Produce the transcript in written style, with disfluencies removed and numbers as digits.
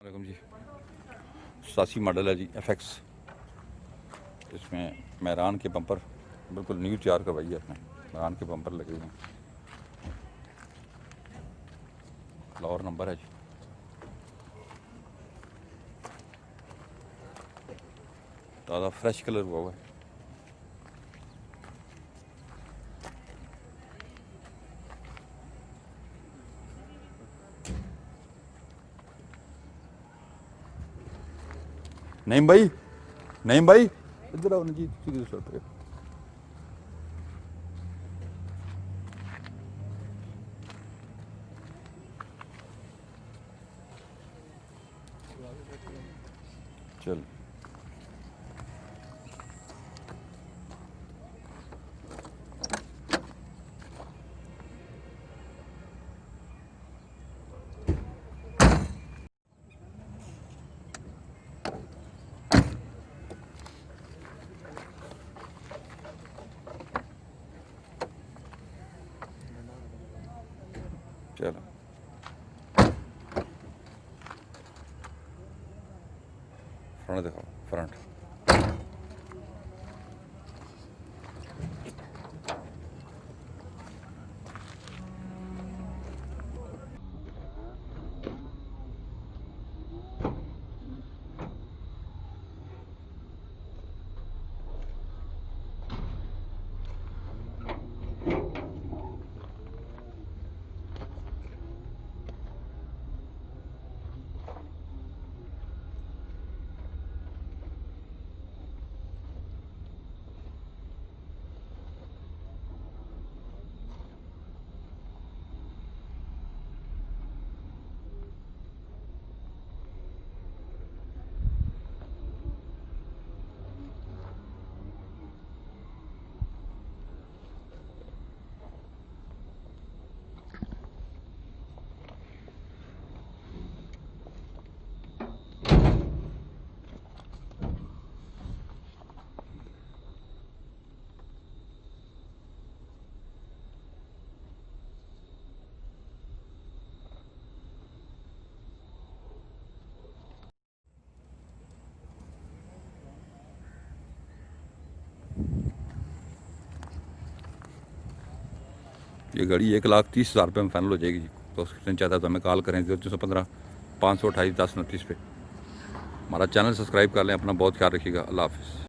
वालेकुम जी। 87 मॉडल है जी FX। इसमें मैरान के बम्पर बिल्कुल न्यू तैयार करवाई है इसमें। मैरान के बम्पर लगे हुए हैं, लाहौर नंबर है जी। ताज़ा फ्रेश कलर हुआ है। नईम भाई, नईम भाई इधर आओ ना जी, सीधे सर पे। चल चलो फ्रंट दिखाओ, फ्रंट। ये गाड़ी 1,30,000 रुपये में फाइनल हो जाएगी जी। तो उसके चाहता है तो हमें कॉल करें 0215 528 1029 पे। हमारा चैनल सब्सक्राइब कर लें। अपना बहुत ख्याल रखिएगा। अल्लाह हाफ़िज़।